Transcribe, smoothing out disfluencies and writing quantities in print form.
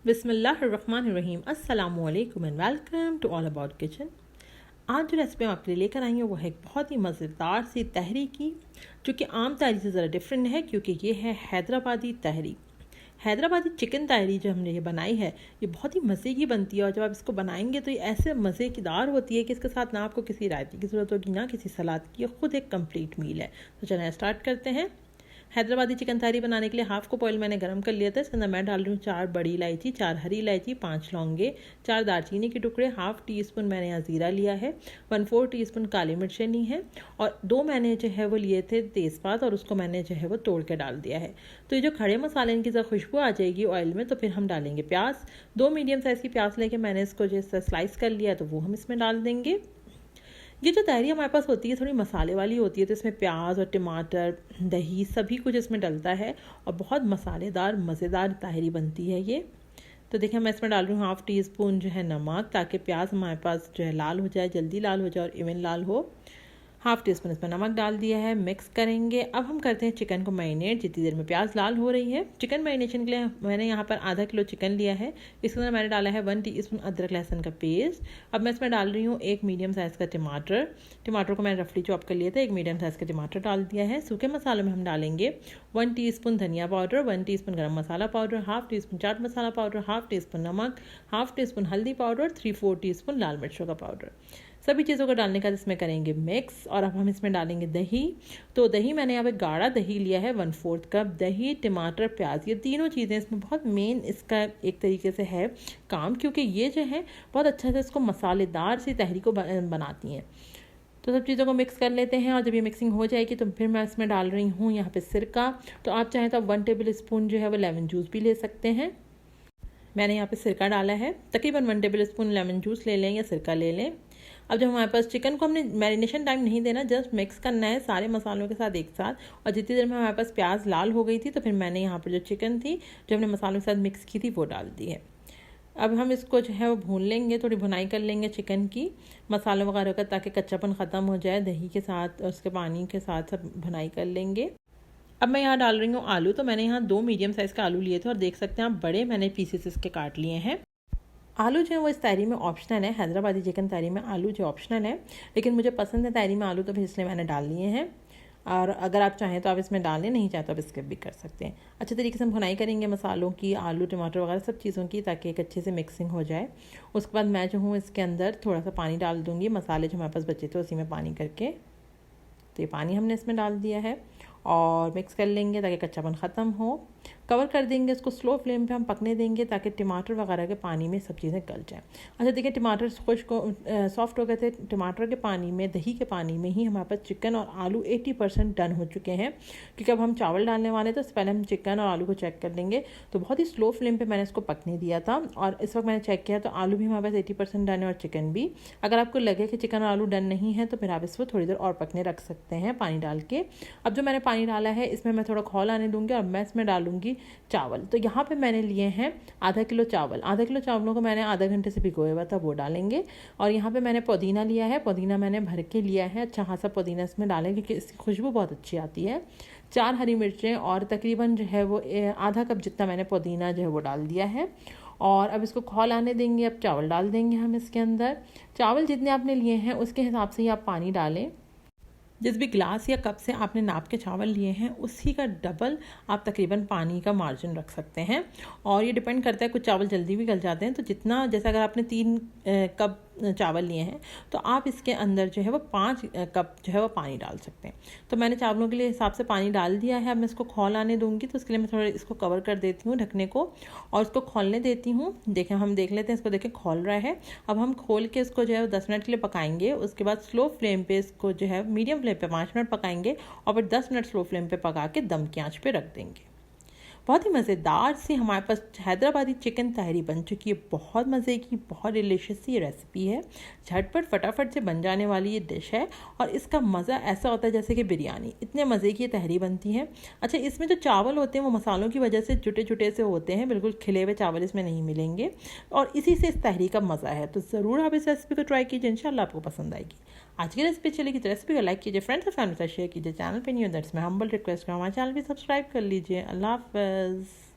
बिस्मिल्लाहिर्रहमानिर्रहीम अस्सलामुअलैकुम and welcome to all about kitchen. आज जो रेसिपी मैं आपके लिए लेकर आई हूँ वो है एक बहुत ही मज़ेदार सी तहरी की, जो कि आम तहरी से ज़रा डिफरेंट है क्योंकि ये है हैदराबादी तहरी। हैदराबादी चिकन तहरी जो हमने ये बनाई है ये बहुत ही मज़े की बनती है और जब आप इसको बनाएंगे तो ये ऐसे मज़ेदार होती है कि इसके साथ ना आपको किसी रायते की ज़रूरत होगी ना किसी सलाद की, ये खुद एक कंप्लीट मील है। तो चलिए स्टार्ट करते हैं। हैदराबादी चिकन तहरी बनाने के लिए हाफ कप ऑयल मैंने गरम कर लिया था। इसके अंदर मैं डाल रही हूँ 4 बड़ी इलायची, 4 हरी इलायची, 5 लौंगे, 4 दालचीनी के टुकड़े, हाफ टी स्पून मैंने यहाँ ज़ीरा लिया है, 1/4 टीस्पून काली मिर्चें ली हैं और 2 मैंने जो है वो लिए थे तेज़पात और उसको मैंने जो है वो तोड़ के डाल दिया है। तो ये जो खड़े मसाले इनकी जब खुशबू आ जाएगी ऑयल में तो फिर हम डालेंगे प्याज। 2 मीडियम साइज़ की प्याज लेके मैंने इसको जैसे स्लाइस कर लिया तो वो हम इसमें डाल देंगे। ये जो तहरी हमारे पास होती है थोड़ी मसाले वाली होती है, तो इसमें प्याज और टमाटर, दही सभी कुछ इसमें डलता है और बहुत मसालेदार मज़ेदार तहरी बनती है ये। तो देखिए मैं इसमें डाल रही हूँ हाफ टी स्पून जो है नमक, ताकि प्याज हमारे पास जो है लाल हो जाए, जल्दी लाल हो जाए और इवन लाल हो। हाफ टी स्पून इसमें नमक डाल दिया है, मिक्स करेंगे। अब हम करते हैं चिकन को मैरिनेट। जितनी देर में प्याज लाल हो रही है, चिकन मैरिनेशन के लिए मैंने यहाँ पर आधा किलो चिकन लिया है। इसके अंदर मैंने डाला है 1 टीस्पून अदरक लहसुन का पेस्ट। अब मैं इसमें डाल रही हूँ एक मीडियम साइज़ का टमाटर को मैंने रफली चॉप कर लिया था, एक मीडियम साइज़ का टमाटर डाल दिया है। सूखे मसालों में हम डालेंगे 1 टीस्पून धनिया पाउडर, 1 टीस्पून गरम मसाला powder, half tea spoon chaat masala powder, half tea spoon नमक, हाफ टी स्पून हल्दी पाउडर, 3/4 टीस्पून लाल मिर्चों का पाउडर। सभी चीज़ों को डालने का इसमें करेंगे मिक्स। और अब हम इसमें डालेंगे दही। तो दही मैंने यहाँ पे गाढ़ा दही लिया है, 1/4 कप। दही, टमाटर, प्याज, ये तीनों चीज़ें इसमें बहुत मेन इसका एक तरीके से है काम, क्योंकि ये जो है बहुत अच्छा से इसको मसालेदार सी तहरी को बनाती हैं। तो सब चीज़ों को मिक्स कर लेते हैं और जब ये मिक्सिंग हो जाएगी तो फिर मैं इसमें डाल रही हूँ यहाँ पे सिरका। तो आप चाहें तो 1 टेबल स्पून जो है वो लेमन जूस भी ले सकते हैं। मैंने यहाँ पे सिरका डाला है, तकरीबन 1 टेबल स्पून लेमन जूस ले लें या सिरका ले लें। अब जब हमारे पास चिकन को हमने मैरिनेशन टाइम नहीं देना, जस्ट मिक्स करना है सारे मसालों के साथ एक साथ। और जितनी देर में हमारे पास प्याज लाल हो गई थी तो फिर मैंने यहाँ पर जो चिकन थी जो हमने मसालों के साथ मिक्स की थी वो डाल दी है। अब हम इसको जो है वो भून लेंगे, थोड़ी भुनाई कर लेंगे चिकन की मसालों वगैरह का, ताकि कच्चापन ख़त्म हो जाए। दही के साथ और उसके पानी के साथ सब भुनाई कर लेंगे। अब मैं यहाँ डाल रही हूँ आलू। तो मैंने यहाँ 2 मीडियम साइज़ का आलू लिए थे और देख सकते हैं आप बड़े मैंने पीसेस इसके काट लिए हैं। आलू जो है वो इस तहरी में ऑप्शनल है, हैदराबादी चिकन तहरी में आलू जो ऑप्शनल है, लेकिन मुझे पसंद है तहरी में आलू तो फिर इसलिए मैंने डाल लिए हैं। और अगर आप चाहें तो आप इसमें डालें, नहीं चाहे तो आप स्किप भी कर सकते हैं। अच्छे तरीके से हम भुनाई करेंगे मसालों की, आलू टमाटर वगैरह सब चीज़ों की, ताकि एक अच्छे से मिक्सिंग हो जाए। उसके बाद मैं जो हूँ इसके अंदर थोड़ा सा पानी डाल दूँगी, मसाले जो हमारे पास बचे थे उसी में पानी करके। तो ये पानी हमने इसमें डाल दिया है और मिक्स कर लेंगे ताकि कच्चापन ख़त्म हो। कवर कर देंगे, इसको स्लो फ्लेम पे हम पकने देंगे ताकि टमाटर वगैरह के पानी में सब चीज़ें गल जाएँ। अच्छा देखिए टमाटर सॉफ्ट हो गए थे। टमाटर के पानी में, दही के पानी में ही हमारे पास चिकन और आलू 80% डन हो चुके हैं, क्योंकि अब हम चावल डालने वाले तो पहले हम चिकन और आलू को चेक कर लेंगे। तो बहुत ही स्लो फ्लेम पर मैंने इसको पकने दिया था और इस वक्त मैंने चेक किया तो आलू भी हमारे पास 80% डन है और चिकन भी। अगर आपको लगे कि चिकन और आलू डन नहीं है तो फिर आप इसको थोड़ी देर और पकने रख सकते हैं पानी डाल के। अब जो मैंने पानी डाला है इसमें मैं थोड़ा खौल आने दूँगी और मैं इसमें डालूँगी चावल। तो यहाँ पे मैंने लिए हैं आधा किलो चावल। आधा किलो चावलों को मैंने आधा घंटे से भिगोया हुआ था, वो डालेंगे। और यहाँ पे मैंने पुदीना लिया है, पुदीना मैंने भर के लिया है, अच्छा खासा पुदीना इसमें डालें क्योंकि इसकी खुशबू बहुत अच्छी आती है। 4 हरी मिर्चें और तकरीबन जो है वो आधा कप जितना मैंने पुदीना जो है वो डाल दिया है। और अब इसको खौल आने देंगे। अब चावल डाल देंगे हम इसके अंदर। चावल जितने आपने लिए हैं उसके हिसाब से ही आप पानी डालें। जिस भी ग्लास या कप से आपने नाप के चावल लिए हैं उसी का डबल आप तकरीबन पानी का मार्जिन रख सकते हैं। और ये डिपेंड करता है, कुछ चावल जल्दी भी गल जाते हैं। तो जितना, जैसे अगर आपने 3 कप चावल लिए हैं तो आप इसके अंदर जो है वो 5 कप जो है वो पानी डाल सकते हैं। तो मैंने चावलों के लिए हिसाब से पानी डाल दिया है। अब मैं इसको खौल आने दूंगी, तो उसके लिए मैं थोड़ा इसको कवर कर देती हूँ ढकने को और इसको खोलने देती हूँ। देखें, हम देख लेते हैं, इसको देखें खोल रहा है। अब हम खोल के इसको जो है 10 मिनट के लिए पकाएंगे। उसके बाद स्लो फ्लेम पे इसको जो है मीडियम फ्लेम पे 5 मिनट पकाएंगे और फिर 10 मिनट स्लो फ्लेम पे पका के दम की आंच पे रख देंगे। बहुत ही मज़ेदार सी हमारे पास हैदराबादी चिकन तहरी बन चुकी है। बहुत मज़े की, बहुत डिलीशियस सी रेसिपी है। झटपट फटाफट से बन जाने वाली ये डिश है और इसका मज़ा ऐसा होता है जैसे कि बिरयानी, इतने मज़े की ये तहरी बनती है। अच्छा, इसमें जो चावल होते हैं वो मसालों की वजह से जुटे जुटे से होते हैं, बिल्कुल खिले हुए चावल इसमें नहीं मिलेंगे और इसी से इस तहरी का मज़ा है। तो ज़रूर आप इस रेसिपी को ट्राई कीजिए, इंशाल्लाह आपको पसंद आएगी। आज की रेसिपी चलेगी तो रेसिपी को लाइक कीजिए, फ्रेंड्स और फैमिली के साथ शेयर कीजिए। चैनल पे नहीं हो दैट्स माय हम्बल रिक्वेस्ट, हमारे चैनल भी सब्सक्राइब कर लीजिए। अल्लाह हाफ़िज़।